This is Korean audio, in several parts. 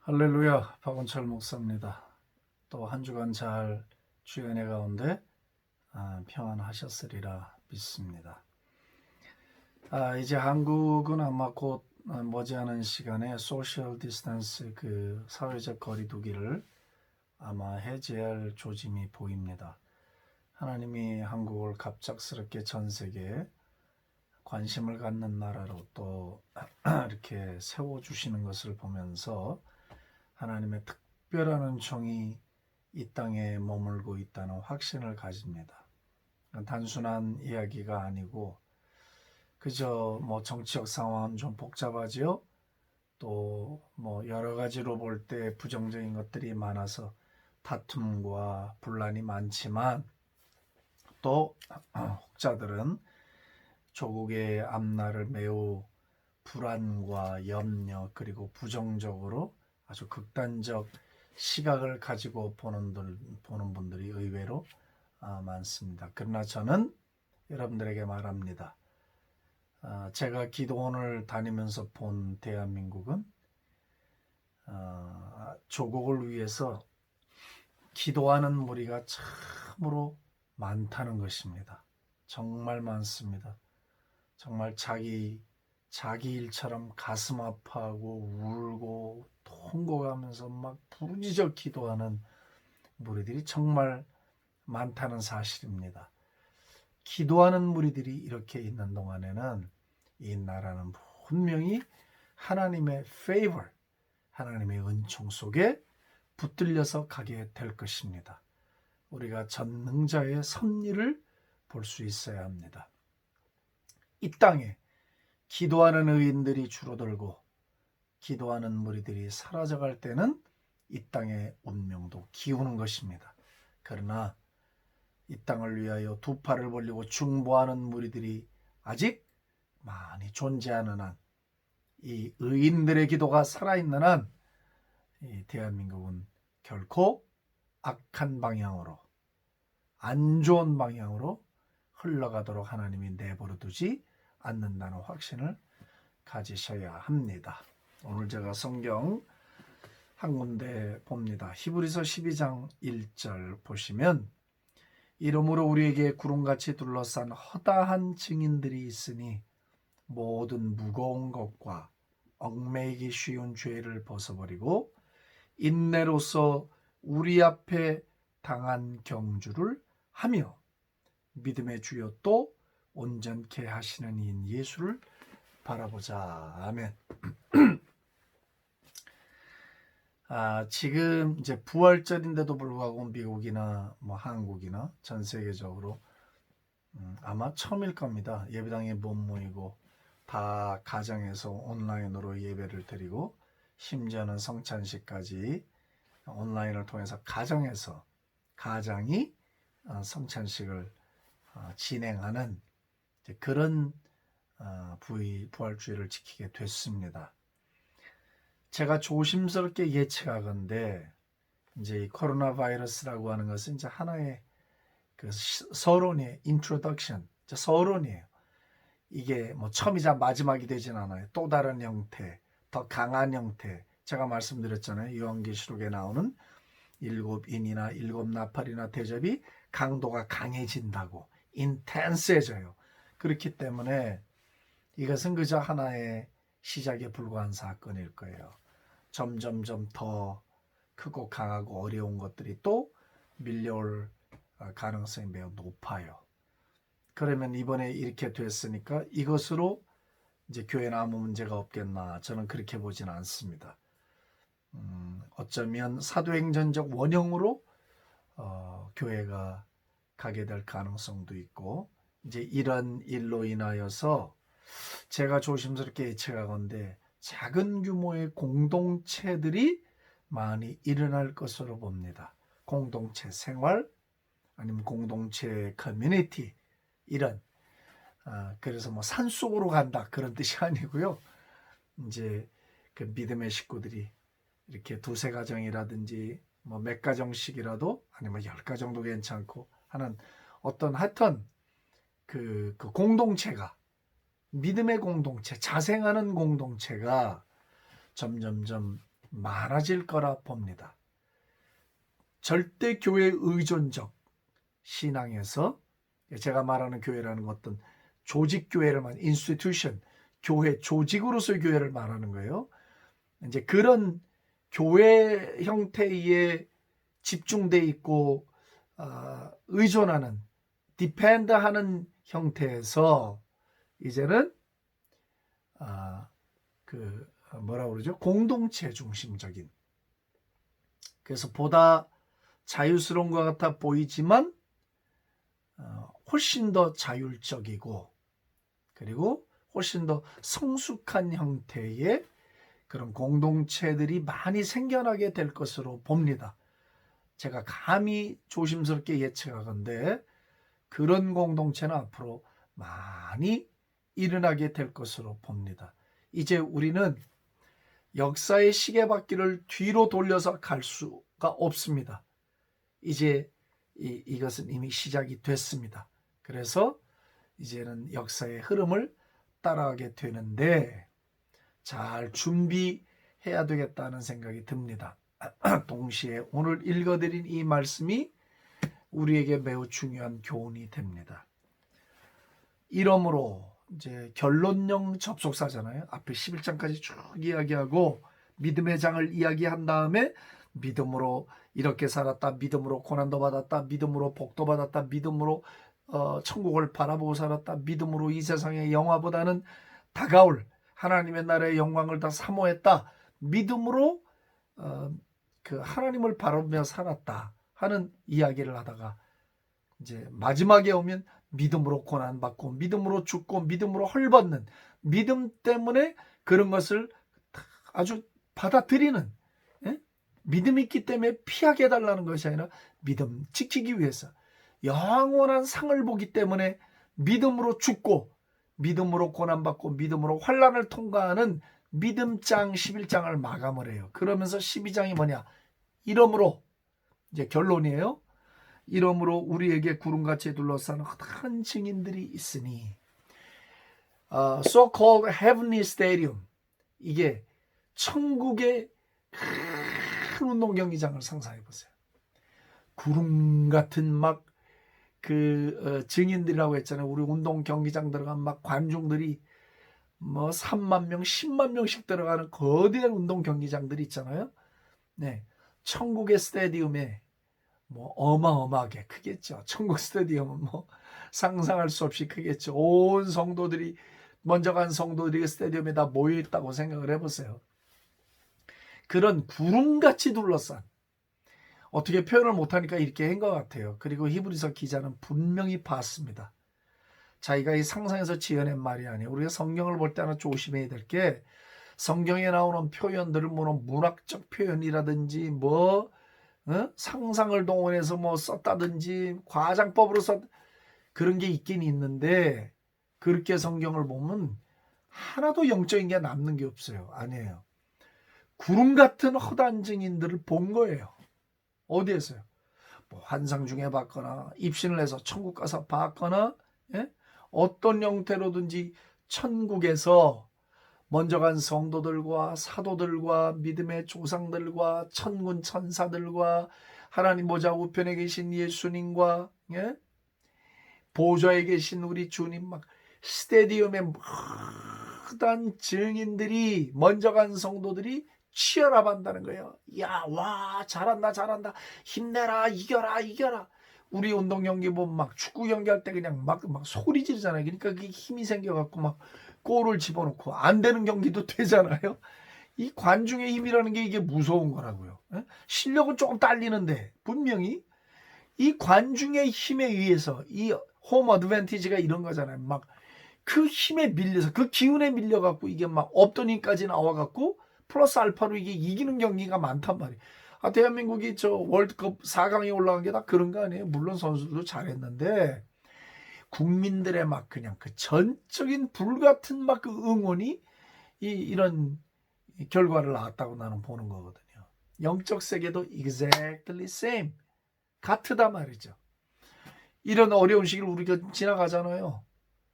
할렐루야, 박원철 목사입니다. 또 한 주간 잘 주연의 가운데 평안하셨으리라 믿습니다. 이제 한국은 아마 곧 머지않은 시간에 소셜 디스턴스 사회적 거리두기를 아마 해제할 조짐이 보입니다. 하나님이 한국을 갑작스럽게 전 세계에 관심을 갖는 나라로 또 이렇게 세워주시는 것을 보면서 하나님의 특별한 은총이 이 땅에 머물고 있다는 확신을 가집니다. 단순한 이야기가 아니고 그저 정치적 상황은 좀 복잡하지요. 또 여러 가지로 볼 때 부정적인 것들이 많아서 다툼과 분란이 많지만 또 혹자들은 조국의 앞날을 매우 불안과 염려 그리고 부정적으로 아주 극단적 시각을 가지고 보는 분들이 의외로 많습니다. 그러나 저는 여러분들에게 말합니다. 제가 기도원을 다니면서 본 대한민국은 조국을 위해서 기도하는 무리가 참으로 많다는 것입니다. 정말 많습니다. 정말 자기 일처럼 가슴 아파하고 울고 통곡하면서 막 부르짖어 기도하는 무리들이 정말 많다는 사실입니다. 기도하는 무리들이 이렇게 있는 동안에는 이 나라는 분명히 하나님의 favor, 하나님의 은총 속에 붙들려서 가게 될 것입니다. 우리가 전능자의 섭리를 볼 수 있어야 합니다. 이 땅에 기도하는 의인들이 줄어들고 기도하는 무리들이 사라져갈 때는 이 땅의 운명도 기우는 것입니다. 그러나 이 땅을 위하여 두 팔을 벌리고 중보하는 무리들이 아직 많이 존재하는 한, 이 의인들의 기도가 살아있는 한, 이 대한민국은 결코 악한 방향으로, 안 좋은 방향으로 흘러가도록 하나님이 내버려 두지 않는다는 확신을 가지셔야 합니다. 오늘 제가 성경 한 군데 봅니다. 히브리서 12장 1절 보시면 이러므로 우리에게 구름같이 둘러싼 허다한 증인들이 있으니 모든 무거운 것과 얽매이기 쉬운 죄를 벗어버리고 인내로서 우리 앞에 당한 경주를 하며 믿음의 주여 또 온전케 하시는 이인 예수를 바라보자. 아멘. 지금 이제 부활절인데도 불구하고 미국이나 한국이나 전 세계적으로 아마 처음일 겁니다. 예배당에 못 모이고 다 가정에서 온라인으로 예배를 드리고 심지어는 성찬식까지 온라인을 통해서 가장이 성찬식을 진행하는 그런 부활주의를 지키게 됐습니다. 제가 조심스럽게 예측하건대 이제 이 코로나 바이러스라고 하는 것은 이제 하나의 서론이에요. introduction, 서론이에요. 이게 처음이자 마지막이 되진 않아요. 또 다른 형태, 더 강한 형태. 제가 말씀드렸잖아요. 요한계시록에 나오는 7인이나 7나팔이나 대접이 강도가 강해진다고, 인텐스해져요. 그렇기 때문에 이것은 그저 하나의 시작에 불과한 사건일 거예요. 점점점 더 크고 강하고 어려운 것들이 또 밀려올 가능성이 매우 높아요. 그러면 이번에 이렇게 됐으니까 이것으로 이제 교회는 아무 문제가 없겠나, 저는 그렇게 보지는 않습니다. 어쩌면 사도행전적 원형으로 교회가 가게 될 가능성도 있고, 이제 이런 일로 인하여서 제가 조심스럽게 예측하건대 작은 규모의 공동체들이 많이 일어날 것으로 봅니다. 공동체 생활 아니면 공동체 커뮤니티, 이런 그래서 산속으로 간다 그런 뜻이 아니고요. 이제 그 믿음의 식구들이 이렇게 두세 가정이라든지 몇 가정씩이라도 아니면 10가정도 괜찮고 하는 어떤 하여튼 그 공동체가, 믿음의 공동체, 자생하는 공동체가 점점점 많아질 거라 봅니다. 절대 교회 의존적 신앙에서, 제가 말하는 교회라는 것은 조직 교회를 말하는 institution, 교회 조직으로서의 교회를 말하는 거예요. 이제 그런 교회 형태에 집중돼 있고 의존하는, 디펜드하는 형태에서 이제는 뭐라 그러죠? 공동체 중심적인, 그래서 보다 자유스러운 것 같아 보이지만 훨씬 더 자율적이고, 그리고 훨씬 더 성숙한 형태의 그런 공동체들이 많이 생겨나게 될 것으로 봅니다. 제가 감히 조심스럽게 예측하건대 그런 공동체는 앞으로 많이 일어나게 될 것으로 봅니다. 이제 우리는 역사의 시계바퀴를 뒤로 돌려서 갈 수가 없습니다. 이제 이것은 이미 시작이 됐습니다. 그래서 이제는 역사의 흐름을 따라가게 되는데 잘 준비해야 되겠다는 생각이 듭니다. 동시에 오늘 읽어드린 이 말씀이 우리에게 매우 중요한 교훈이 됩니다. 이러므로 이제 결론형 접속사잖아요. 앞에 11장까지 쭉 이야기하고 믿음의 장을 이야기한 다음에 믿음으로 이렇게 살았다, 믿음으로 고난도 받았다, 믿음으로 복도 받았다, 믿음으로 천국을 바라보고 살았다, 믿음으로 이 세상의 영화보다는 다가올 하나님의 나라의 영광을 다 사모했다, 믿음으로 그 하나님을 바라보며 살았다 하는 이야기를 하다가 이제 마지막에 오면 믿음으로 고난받고 믿음으로 죽고 믿음으로 헐벗는, 믿음 때문에 그런 것을 아주 받아들이는, 믿음이 있기 때문에 피하게 해달라는 것이 아니라 믿음 지키기 위해서 영원한 상을 보기 때문에 믿음으로 죽고 믿음으로 고난받고 믿음으로 환난을 통과하는 믿음장 11장을 마감을 해요. 그러면서 12장이 뭐냐? 이러므로, 이제 결론이에요. 이러므로 우리에게 구름같이 둘러싼 한 증인들이 있으니, so-called heavenly stadium, 이게 천국의 큰 운동 경기장을 상상해 보세요. 구름 같은 막 증인들이라고 했잖아요. 우리 운동 경기장 들어간 막 관중들이 뭐 3만 명, 10만 명씩 들어가는 거대한 운동 경기장들이 있잖아요. 네, 천국의 스타디움에 뭐 어마어마하게 크겠죠. 천국 스타디움은 뭐 상상할 수 없이 크겠죠. 온 성도들이, 먼저 간 성도들이 스타디움에 다 모여 있다고 생각을 해보세요. 그런 구름같이 둘러싼, 어떻게 표현을 못하니까 이렇게 한 것 같아요. 그리고 히브리서 기자는 분명히 봤습니다. 자기가 이 상상에서 지어낸 말이 아니에요. 우리가 성경을 볼 때 하나 조심해야 될 게, 성경에 나오는 표현들을 물론 문학적 표현이라든지 상상을 동원해서 썼다든지 과장법으로 그런 게 있긴 있는데, 그렇게 성경을 보면 하나도 영적인 게 남는 게 없어요. 아니에요. 구름 같은 허다한 증인들을 본 거예요. 어디에서요? 환상 중에 봤거나 입신을 해서 천국 가서 봤거나, 어떤 형태로든지 천국에서 먼저 간 성도들과 사도들과 믿음의 조상들과 천군 천사들과 하나님 보좌 우편에 계신 예수님과 보좌에 계신 우리 주님, 막 스테디움에 크단 증인들이, 먼저 간 성도들이 치열합한다는 거예요. 야, 와, 잘한다, 잘한다, 힘내라, 이겨라, 이겨라. 우리 운동 경기 보면 막 축구 경기할 때 그냥 막 소리 지르잖아요. 그러니까 그게 힘이 생겨갖고 막 골을 집어넣고, 안 되는 경기도 되잖아요. 이 관중의 힘이라는 게 이게 무서운 거라고요. 실력은 조금 딸리는데 분명히 이 관중의 힘에 의해서, 이 홈 어드밴티지가 이런 거잖아요. 막 그 힘에 밀려서, 그 기운에 밀려갖고 이게 막 없던 힘까지 나와갖고 플러스 알파로 이게 이기는 경기가 많단 말이에요. 대한민국이 저 월드컵 4강에 올라간 게 다 그런 거 아니에요? 물론 선수도 잘했는데 국민들의 막 그냥 그 전적인 불같은 막 그 응원이 이런 결과를 낳았다고 나는 보는 거거든요. 영적 세계도 exactly same, 같다 말이죠. 이런 어려운 시기를 우리가 지나가잖아요.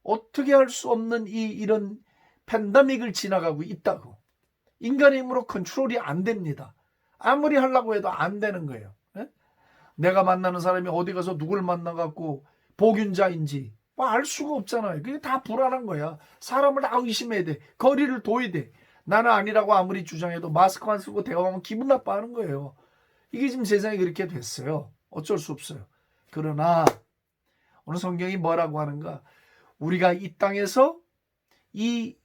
어떻게 할 수 없는 이런 팬데믹을 지나가고 있다고. 인간의 힘으로 컨트롤이 안 됩니다. 아무리 하려고 해도 안 되는 거예요. 예? 내가 만나는 사람이 어디 가서 누굴 만나갖고 복균자인지 뭐 알 수가 없잖아요. 그게 다 불안한 거야. 사람을 다 의심해야 돼. 거리를 둬야 돼. 나는 아니라고 아무리 주장해도 마스크만 쓰고 대화하면 기분 나빠하는 거예요. 이게 지금 세상이 그렇게 됐어요. 어쩔 수 없어요. 그러나 오늘 성경이 뭐라고 하는가? 우리가 이 땅에서 이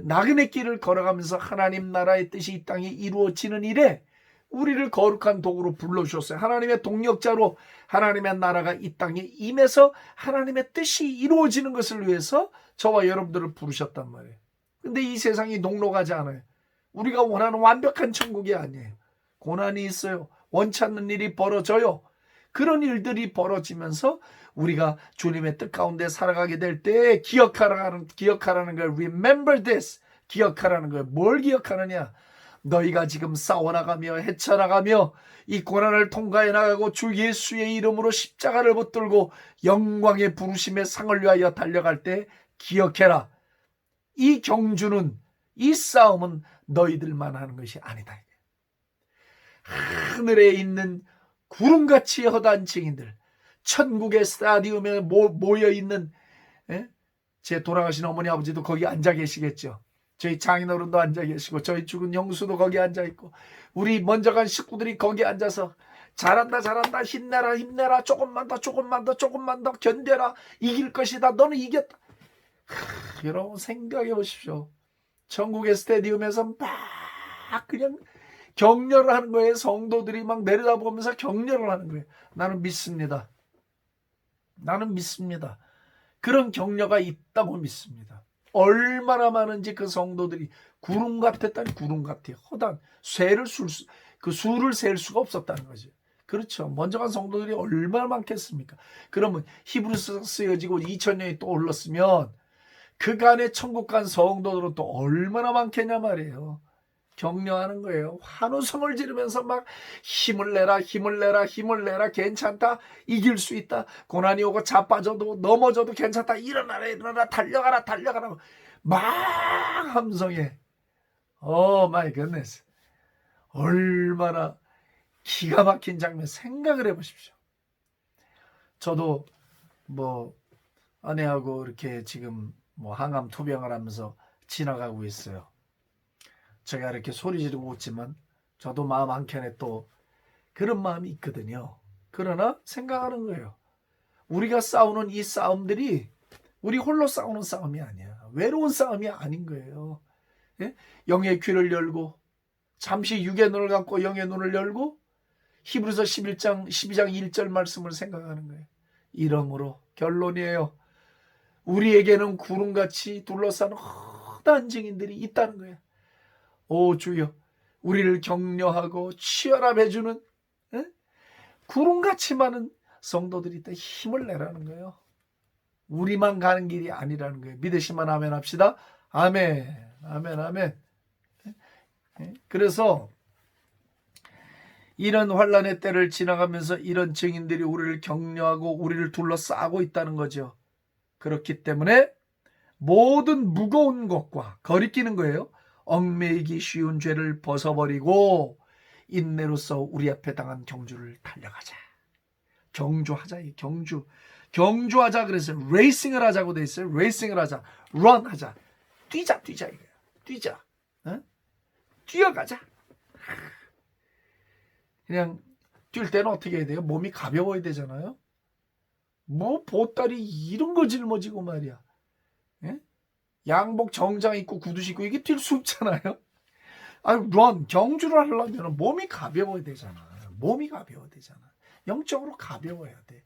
나그네 길을 걸어가면서 하나님 나라의 뜻이 이 땅에 이루어지는 일에 우리를 거룩한 도구로 불러주셨어요. 하나님의 동력자로 하나님의 나라가 이 땅에 임해서 하나님의 뜻이 이루어지는 것을 위해서 저와 여러분들을 부르셨단 말이에요. 근데 이 세상이 녹록하지 않아요. 우리가 원하는 완벽한 천국이 아니에요. 고난이 있어요. 원치 않는 일이 벌어져요. 그런 일들이 벌어지면서 우리가 주님의 뜻 가운데 살아가게 될 때 기억하라는 걸 remember this, 기억하라는 거예요. 뭘 기억하느냐? 너희가 지금 싸워나가며 헤쳐나가며 이 고난을 통과해 나가고 주 예수의 이름으로 십자가를 붙들고 영광의 부르심의 상을 위하여 달려갈 때 기억해라. 이 경주는, 이 싸움은 너희들만 하는 것이 아니다. 하늘에 있는 구름같이 허다한 증인들, 천국의 스타디움에 모여있는, 제 돌아가신 어머니 아버지도 거기 앉아 계시겠죠. 저희 장인어른도 앉아 계시고 저희 죽은 형수도 거기 앉아 있고 우리 먼저 간 식구들이 거기 앉아서 잘한다 힘내라 조금만 더 견뎌라 이길 것이다 너는 이겼다. 여러분 생각해 보십시오. 천국의 스타디움에서 막 그냥 격려를 하는 거예요. 성도들이 막 내려다보면서 격려를 하는 거예요. 나는 믿습니다. 그런 격려가 있다고 믿습니다. 얼마나 많은지 그 성도들이 구름 같았다니 구름 같아요. 허단 수를 셀 수가 없었다는 거죠. 그렇죠. 먼저 간 성도들이 얼마나 많겠습니까? 그러면 히브리서 쓰여지고 2000년이 또 흘렀으면 그간의 천국 간 성도들은 또 얼마나 많겠냐 말이에요. 격려하는 거예요. 환호성을 지르면서 막 힘을 내라 괜찮다 이길 수 있다 고난이 오고 자빠져도 넘어져도 괜찮다 일어나라 달려가라 막 함성에 마이 굿네스 얼마나 기가 막힌 장면 생각을 해보십시오. 저도 뭐 아내하고 이렇게 지금 뭐 항암 투병을 하면서 지나가고 있어요. 제가 이렇게 소리 지르고 웃지만 저도 마음 한켠에 또 그런 마음이 있거든요. 그러나 생각하는 거예요. 우리가 싸우는 이 싸움들이 우리 홀로 싸우는 싸움이 아니야. 외로운 싸움이 아닌 거예요. 예? 영의 귀를 열고 잠시 육의 눈을 감고 영의 눈을 열고 히브리서 12장 1절 말씀을 생각하는 거예요. 이러므로 결론이에요. 우리에게는 구름같이 둘러싼 허다한 증인들이 있다는 거예요. 오 주여 우리를 격려하고 치열함해주는 구름같이 많은 성도들이 있다. 힘을 내라는 거예요. 우리만 가는 길이 아니라는 거예요. 믿으시면 아멘 합시다. 아멘. 그래서 이런 환난의 때를 지나가면서 이런 증인들이 우리를 격려하고 우리를 둘러싸고 있다는 거죠. 그렇기 때문에 모든 무거운 것과 거리끼는 거예요. 얽매이기 쉬운 죄를 벗어버리고 인내로서 우리 앞에 당한 경주를 달려가자. 경주하자. 경주하자 그래서 레이싱을 하자고 돼 있어요. 레이싱을 하자. 런하자. 뛰자 이거예요. 뛰자. 뛰어가자. 그냥 뛸 때는 어떻게 해야 돼요? 몸이 가벼워야 되잖아요. 뭐 보따리 이런 거 짊어지고 말이야. 양복 정장 입고 구두 신고 이게 뛸 수 없잖아요. 경주를 하려면 몸이 가벼워야 되잖아. 영적으로 가벼워야 돼.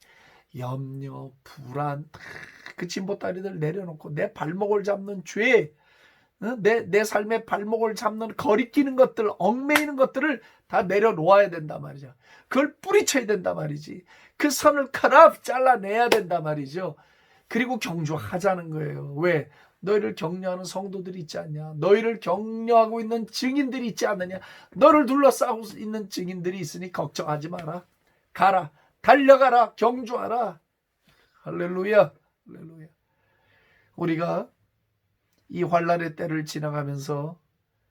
염려, 불안, 그 짐보따리들 내려놓고 내 발목을 잡는 죄, 내 삶의 발목을 잡는 거리끼는 것들, 얽매이는 것들을 다 내려놓아야 된단 말이죠. 그걸 뿌리쳐야 된단 말이지. 그 선을 잘라내야 된단 말이죠. 그리고 경주하자는 거예요. 왜? 너희를 격려하는 성도들이 있지 않냐? 너희를 격려하고 있는 증인들이 있지 않느냐? 너를 둘러싸고 있는 증인들이 있으니 걱정하지 마라. 가라. 달려가라. 경주하라. 할렐루야. 우리가 이 환난의 때를 지나가면서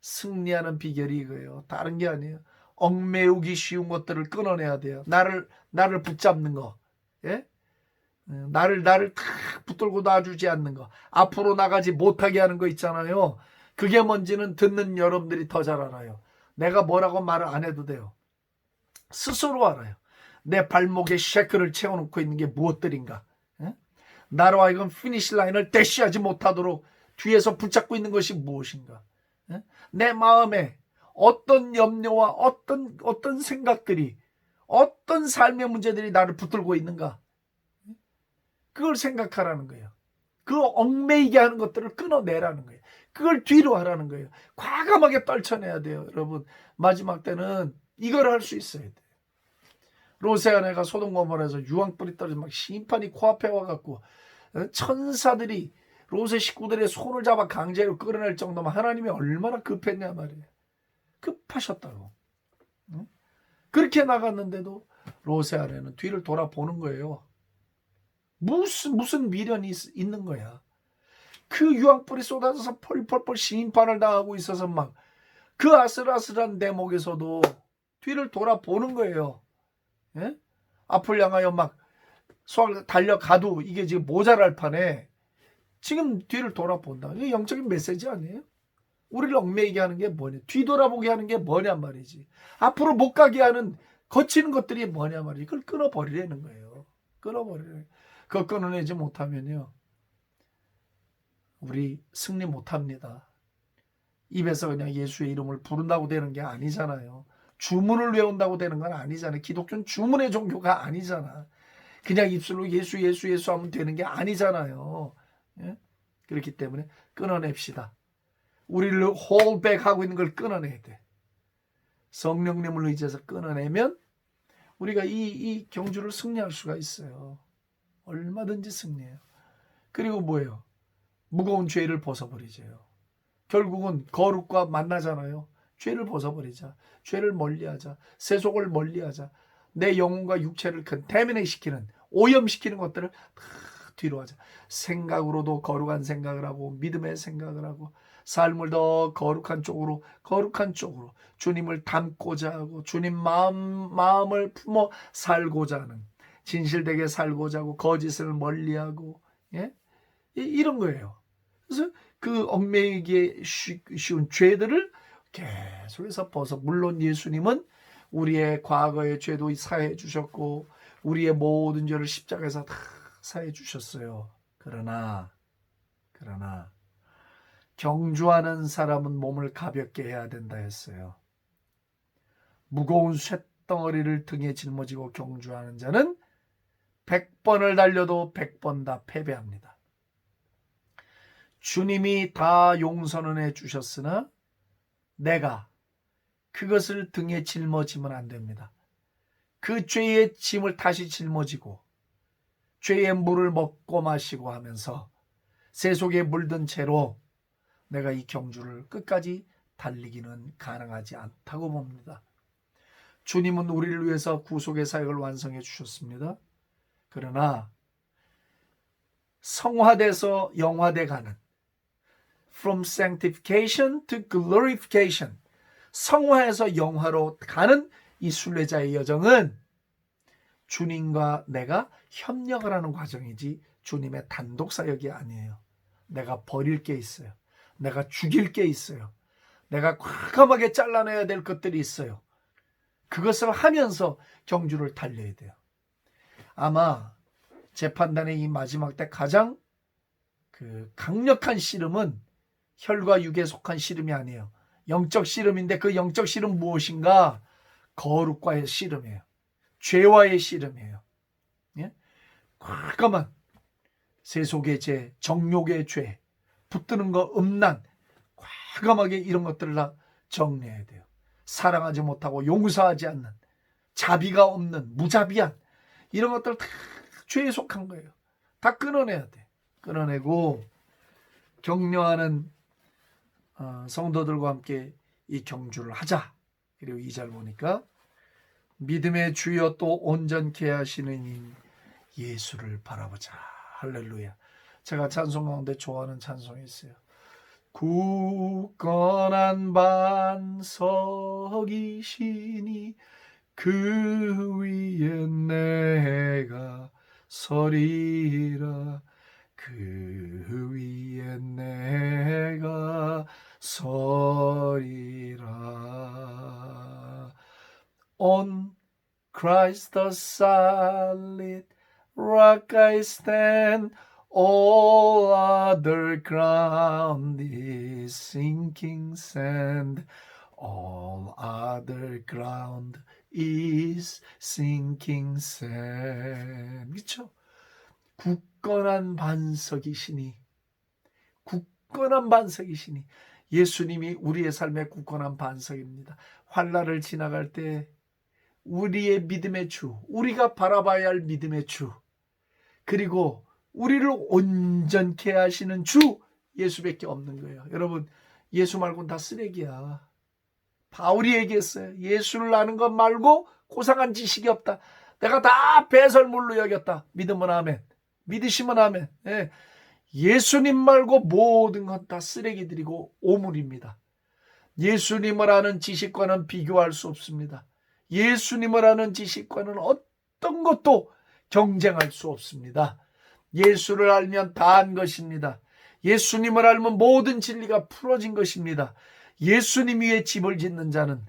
승리하는 비결이 이거예요. 다른 게 아니에요. 얽매우기 쉬운 것들을 끊어내야 돼요. 나를 붙잡는 거, 예? 나를 탁 붙들고 놔주지 않는 거, 앞으로 나가지 못하게 하는 거 있잖아요. 그게 뭔지는 듣는 여러분들이 더 잘 알아요. 내가 뭐라고 말을 안 해도 돼요. 스스로 알아요. 내 발목에 쉐크를 채워놓고 있는 게 무엇들인가. 예? 나로 하여금 피니시 라인을 대시하지 못하도록 뒤에서 붙잡고 있는 것이 무엇인가. 예? 내 마음에 어떤 염려와 어떤 생각들이, 어떤 삶의 문제들이 나를 붙들고 있는가. 그걸 생각하라는 거예요. 그 얽매이게 하는 것들을 끊어내라는 거예요. 그걸 뒤로 하라는 거예요. 과감하게 떨쳐내야 돼요. 여러분, 마지막 때는 이걸 할 수 있어야 돼요. 롯의 아내가 소돔 고모라에서 유황불이 떨어져 막 심판이 코앞에 와갖고 천사들이 롯의 식구들의 손을 잡아 강제로 끌어낼 정도면 하나님이 얼마나 급했냐 말이에요. 급하셨다고. 그렇게 나갔는데도 롯의 아내는 뒤를 돌아보는 거예요. 무슨 미련이 있는 거야. 그 유황불이 쏟아져서 펄펄펄 심판을 당하고 있어서 막 그 아슬아슬한 대목에서도 뒤를 돌아보는 거예요. 예? 앞을 향하여 막 달려가도 이게 지금 모자랄 판에 지금 뒤를 돌아본다. 이게 영적인 메시지 아니에요? 우리를 얽매이게 하는 게 뭐냐? 뒤돌아보게 하는 게 뭐냐 말이지. 앞으로 못 가게 하는 거치는 것들이 뭐냐 말이지. 그걸 끊어버리라는 거예요. 끊어버리라는. 그거 끊어내지 못하면요, 우리 승리 못합니다. 입에서 그냥 예수의 이름을 부른다고 되는 게 아니잖아요. 주문을 외운다고 되는 건 아니잖아요. 기독교는 주문의 종교가 아니잖아. 그냥 입술로 예수 예수 예수 하면 되는 게 아니잖아요. 예? 그렇기 때문에 끊어냅시다. 우리를 홀백하고 있는 걸 끊어내야 돼. 성령님을 의지해서 끊어내면 우리가 이 경주를 승리할 수가 있어요. 얼마든지 승리해요. 그리고 뭐예요? 무거운 죄를 벗어버리죠. 결국은 거룩과 만나잖아요. 죄를 벗어버리자. 죄를 멀리하자. 세속을 멀리하자. 내 영혼과 육체를 컨테미네이트 시키는, 오염시키는 것들을 다 뒤로 하자. 생각으로도 거룩한 생각을 하고 믿음의 생각을 하고 삶을 더 거룩한 쪽으로 주님을 닮고자 하고 주님 마음을 품어 살고자 하는, 진실되게 살고자 하고 거짓을 멀리하고, 예? 이런 거예요. 그래서 그 얽매이기에 쉬운 죄들을 계속해서 벗어. 물론 예수님은 우리의 과거의 죄도 사해 주셨고 우리의 모든 죄를 십자가에서 다 사해 주셨어요. 그러나 경주하는 사람은 몸을 가볍게 해야 된다 했어요. 무거운 쇳덩어리를 등에 짊어지고 경주하는 자는 100번을 달려도 100번 다 패배합니다. 주님이 다 용서는 해주셨으나 내가 그것을 등에 짊어지면 안 됩니다. 그 죄의 짐을 다시 짊어지고 죄의 물을 먹고 마시고 하면서 세속에 물든 채로 내가 이 경주를 끝까지 달리기는 가능하지 않다고 봅니다. 주님은 우리를 위해서 구속의 사역을 완성해 주셨습니다. 그러나 성화돼서 영화돼 가는, From sanctification to glorification, 성화에서 영화로 가는 이 순례자의 여정은 주님과 내가 협력을 하는 과정이지 주님의 단독 사역이 아니에요. 내가 버릴 게 있어요. 내가 죽일 게 있어요. 내가 과감하게 잘라내야 될 것들이 있어요. 그것을 하면서 경주를 달려야 돼요. 아마 제 판단에 이 마지막 때 가장 강력한 씨름은 혈과 육에 속한 씨름이 아니에요. 영적 씨름인데 그 영적 씨름 무엇인가? 거룩과의 씨름이에요. 죄와의 씨름이에요. 예? 과감한 세속의 죄, 정욕의 죄, 붙드는 거, 음란, 과감하게 이런 것들을 다 정리해야 돼요. 사랑하지 못하고 용서하지 않는, 자비가 없는, 무자비한 이런 것들 다 죄에 속한 거예요. 다 끊어내야 돼. 끊어내고 격려하는 성도들과 함께 이 경주를 하자. 그리고 2절 보니까 믿음의 주여 또 온전케 하시는 인 예수를 바라보자. 할렐루야. 제가 찬송 가운데 좋아하는 찬송이 있어요. 굳건한 반석이시니 그 위에 내가 서리라. 그 위에 내가 서리라. On Christ the solid rock I stand, all other ground is sinking sand. All other ground is sinking sand. 그렇죠? 굳건한 반석이시니, 굳건한 반석이시니, 예수님이 우리의 삶의 굳건한 반석입니다. 환난을 지나갈 때 우리의 믿음의 주, 우리가 바라봐야 할 믿음의 주, 그리고 우리를 온전케 하시는 주 예수밖에 없는 거예요. 여러분, 예수 말고는 다 쓰레기야. 바울이 얘기했어요. 예수를 아는 것 말고 고상한 지식이 없다. 내가 다 배설물로 여겼다. 믿으면 아멘. 믿으시면 아멘. 예. 예수님 말고 모든 건 다 쓰레기들이고 오물입니다. 예수님을 아는 지식과는 비교할 수 없습니다. 예수님을 아는 지식과는 어떤 것도 경쟁할 수 없습니다. 예수를 알면 다 한 것입니다. 예수님을 알면 모든 진리가 풀어진 것입니다. 예수님 위에 집을 짓는 자는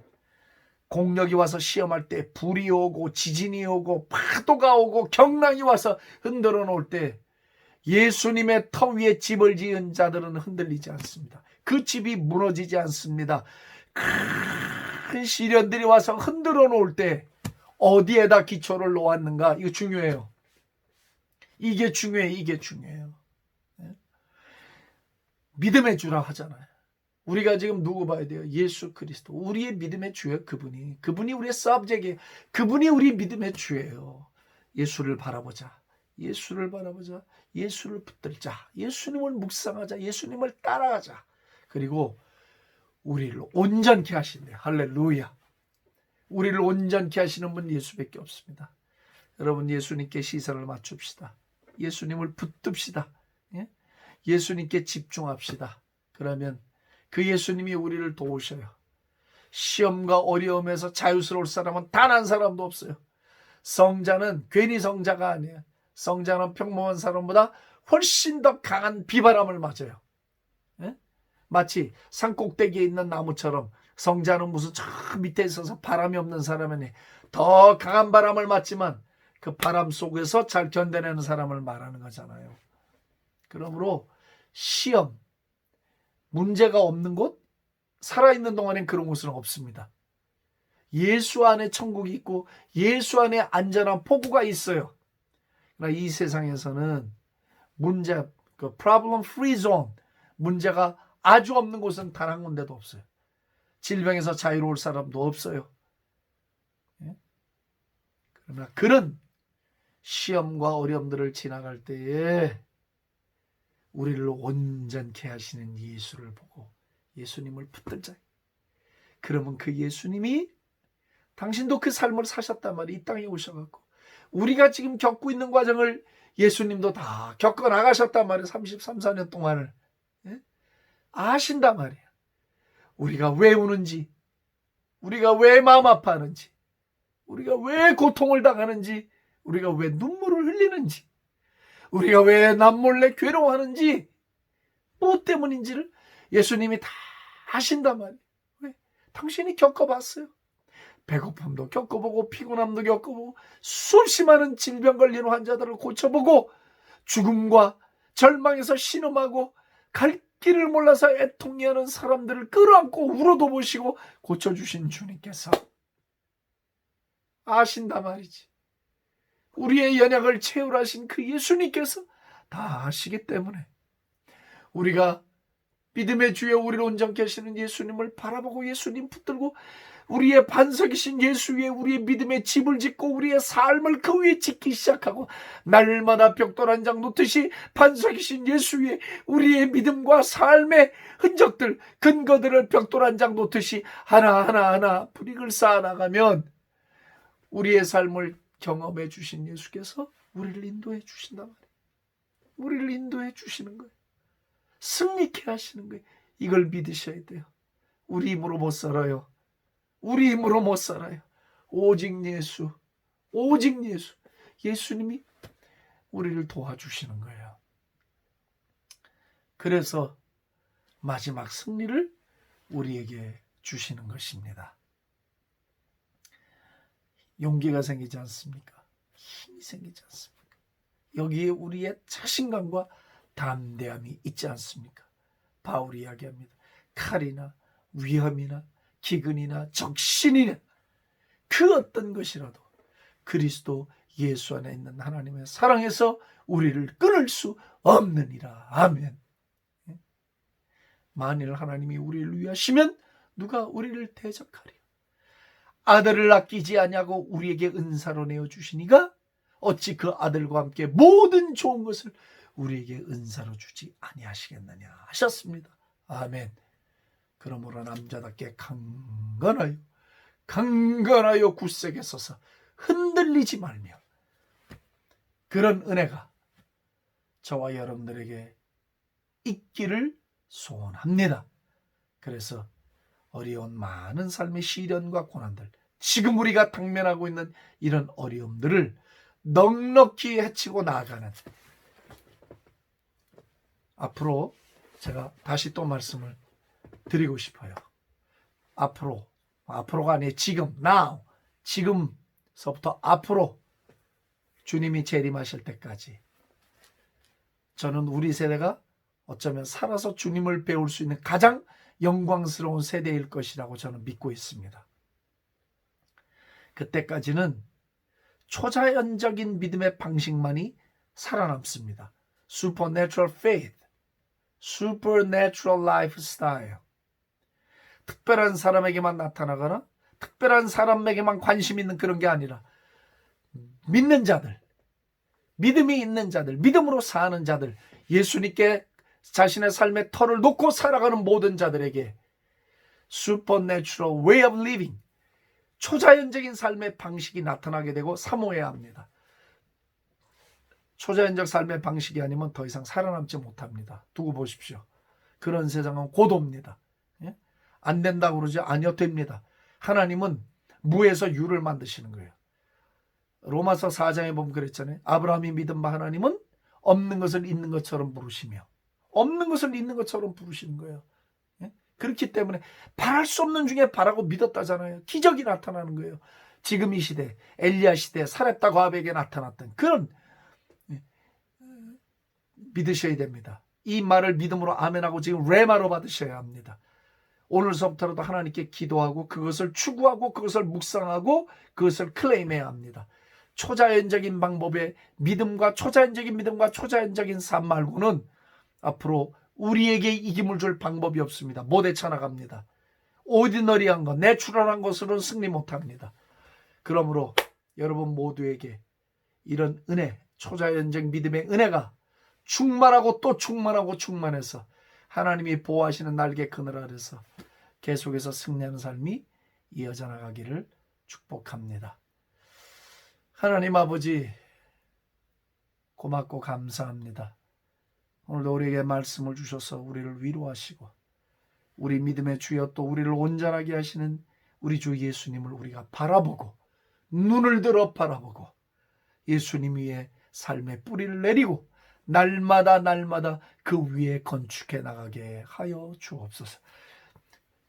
공력이 와서 시험할 때, 불이 오고 지진이 오고 파도가 오고 경랑이 와서 흔들어 놓을 때 예수님의 터 위에 집을 지은 자들은 흔들리지 않습니다. 그 집이 무너지지 않습니다. 큰 시련들이 와서 흔들어 놓을 때 어디에다 기초를 놓았는가, 이거 중요해요. 이게 중요해요. 믿음의 주라 하잖아요. 우리가 지금 누구 봐야 돼요? 예수 그리스도. 우리의 믿음의 주예요. 그분이 우리의 서브젝트예요. 그분이 우리 믿음의 주예요. 예수를 바라보자. 예수를 붙들자. 예수님을 묵상하자. 예수님을 따라가자. 그리고 우리를 온전케 하신대요. 할렐루야. 우리를 온전케 하시는 분 예수밖에 없습니다. 여러분, 예수님께 시선을 맞춥시다. 예수님을 붙듭시다. 예수님께 집중합시다. 그러면 그 예수님이 우리를 도우셔요. 시험과 어려움에서 자유스러울 사람은 단 한 사람도 없어요. 성자는 괜히 성자가 아니에요. 성자는 평범한 사람보다 훨씬 더 강한 비바람을 맞아요. 마치 산꼭대기에 있는 나무처럼 성자는 무슨 저 밑에 있어서 바람이 없는 사람이니 더 강한 바람을 맞지만 그 바람 속에서 잘 견뎌내는 사람을 말하는 거잖아요. 그러므로 시험, 문제가 없는 곳, 살아있는 동안엔 그런 곳은 없습니다. 예수 안에 천국이 있고 예수 안에 안전한 포구가 있어요. 그러나 이 세상에서는 문제, 그 problem free zone, 문제가 아주 없는 곳은 단 한 군데도 없어요. 질병에서 자유로울 사람도 없어요. 그러나 그런 시험과 어려움들을 지나갈 때에 우리를 온전케 하시는 예수를 보고 예수님을 붙들자. 그러면 그 예수님이 당신도 그 삶을 사셨단 말이에요. 이 땅에 오셔갖고 우리가 지금 겪고 있는 과정을 예수님도 다 겪어 나가셨단 말이에요. 33, 4년 동안을 아신단 말이에요. 우리가 왜 우는지, 우리가 왜 마음 아파하는지, 우리가 왜 고통을 당하는지, 우리가 왜 눈물을 흘리는지, 우리가 왜 남몰래 괴로워하는지, 뭐 때문인지를 예수님이 다 아신단 말이에요. 왜? 당신이 겪어봤어요. 배고픔도 겪어보고 피곤함도 겪어보고 수없이 많은 질병 걸린 환자들을 고쳐보고 죽음과 절망에서 신음하고 갈 길을 몰라서 애통해하는 사람들을 끌어안고 울어도 보시고 고쳐주신 주님께서 아신단 말이지. 우리의 연약을 채울하신 그 예수님께서 다 아시기 때문에 우리가 믿음의 주에 우리를 온전케 하시는 예수님을 바라보고 예수님 붙들고 우리의 반석이신 예수 위에 우리의 믿음의 집을 짓고 우리의 삶을 그 위에 짓기 시작하고 날마다 벽돌 한 장 놓듯이 반석이신 예수 위에 우리의 믿음과 삶의 흔적들, 근거들을 벽돌 한 장 놓듯이 하나하나 브릭을 쌓아나가면 우리의 삶을 경험해 주신 예수께서 우리를 인도해 주신단 말이에요. 우리를 인도해 주시는 거예요. 승리케 하시는 거예요. 이걸 믿으셔야 돼요. 우리 힘으로 못 살아요. 우리 힘으로 못 살아요. 오직 예수, 오직 예수. 예수님이 우리를 도와주시는 거예요. 그래서 마지막 승리를 우리에게 주시는 것입니다. 용기가 생기지 않습니까? 힘이 생기지 않습니까? 여기에 우리의 자신감과 담대함이 있지 않습니까? 바울이 이야기합니다. 칼이나 위험이나 기근이나 적신이나 그 어떤 것이라도 그리스도 예수 안에 있는 하나님의 사랑에서 우리를 끊을 수 없느니라. 아멘. 만일 하나님이 우리를 위하시면 누가 우리를 대적하리요? 아들을 아끼지 아니하고 우리에게 은사로 내어주시니가 어찌 그 아들과 함께 모든 좋은 것을 우리에게 은사로 주지 아니하시겠느냐 하셨습니다. 아멘. 그러므로 남자답게 강건하여 굳세게 서서 흔들리지 말며 그런 은혜가 저와 여러분들에게 있기를 소원합니다. 그래서 어려운 많은 삶의 시련과 고난들, 지금 우리가 당면하고 있는 이런 어려움들을 넉넉히 헤치고 나아가는, 앞으로 제가 다시 또 말씀을 드리고 싶어요. 앞으로가 아니에요. 지금, now, 지금서부터 앞으로 주님이 재림하실 때까지 저는 우리 세대가 어쩌면 살아서 주님을 배울 수 있는 가장 영광스러운 세대일 것이라고 저는 믿고 있습니다. 그때까지는 초자연적인 믿음의 방식만이 살아남습니다. Supernatural faith, Supernatural lifestyle. 특별한 사람에게만 나타나거나 특별한 사람에게만 관심 있는 그런 게 아니라 믿는 자들, 믿음이 있는 자들, 믿음으로 사는 자들, 예수님께 자신의 삶의 터를 놓고 살아가는 모든 자들에게 Supernatural way of living, 초자연적인 삶의 방식이 나타나게 되고 사모해야 합니다. 초자연적 삶의 방식이 아니면 더 이상 살아남지 못합니다. 두고 보십시오. 그런 세상은 고도입니다. 안 된다고 그러지 아니요, 됩니다. 하나님은 무에서 유를 만드시는 거예요. 로마서 4장에 보면 그랬잖아요. 아브라함이 믿은 바 하나님은 없는 것을 있는 것처럼 부르시며, 없는 것을 있는 것처럼 부르시는 거예요. 그렇기 때문에 바랄 수 없는 중에 바라고 믿었다잖아요. 기적이 나타나는 거예요. 지금 이 시대, 엘리야 시대, 사렙다 과부에게 나타났던 그런, 믿으셔야 됩니다. 이 말을 믿음으로 아멘하고 지금 레마로 받으셔야 합니다. 오늘서부터라도 하나님께 기도하고 그것을 추구하고 그것을 묵상하고 그것을 클레임해야 합니다. 초자연적인 방법의 믿음과 초자연적인 삶 말고는 앞으로 우리에게 이김을 줄 방법이 없습니다. 못 헤쳐나갑니다. 오디너리한 것, 내추럴한 것으로는 승리 못합니다. 그러므로 여러분 모두에게 이런 은혜, 초자연적 믿음의 은혜가 충만하고 또 충만하고 충만해서 하나님이 보호하시는 날개 그늘 아래서 계속해서 승리하는 삶이 이어져 나가기를 축복합니다. 하나님 아버지, 고맙고 감사합니다. 오늘도 우리에게 말씀을 주셔서 우리를 위로하시고 우리 믿음의 주여 또 우리를 온전하게 하시는 우리 주 예수님을 우리가 바라보고 눈을 들어 바라보고 예수님 위에 삶의 뿌리를 내리고 날마다 그 위에 건축해 나가게 하여 주옵소서.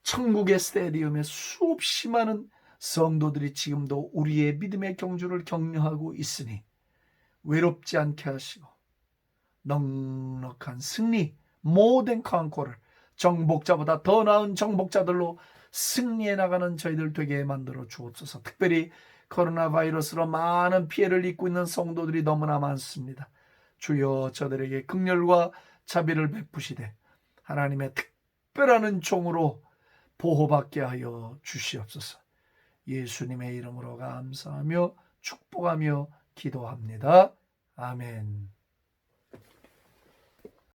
천국의 스테디움에 수없이 많은 성도들이 지금도 우리의 믿음의 경주를 격려하고 있으니 외롭지 않게 하시고 넉넉한 승리, 모든 컨코를 정복자보다 더 나은 정복자들로 승리해 나가는 저희들 되게 만들어 주옵소서. 특별히 코로나 바이러스로 많은 피해를 입고 있는 성도들이 너무나 많습니다. 주여 저들에게 긍휼과 자비를 베푸시되 하나님의 특별한 은총으로 보호받게 하여 주시옵소서. 예수님의 이름으로 감사하며 축복하며 기도합니다. 아멘.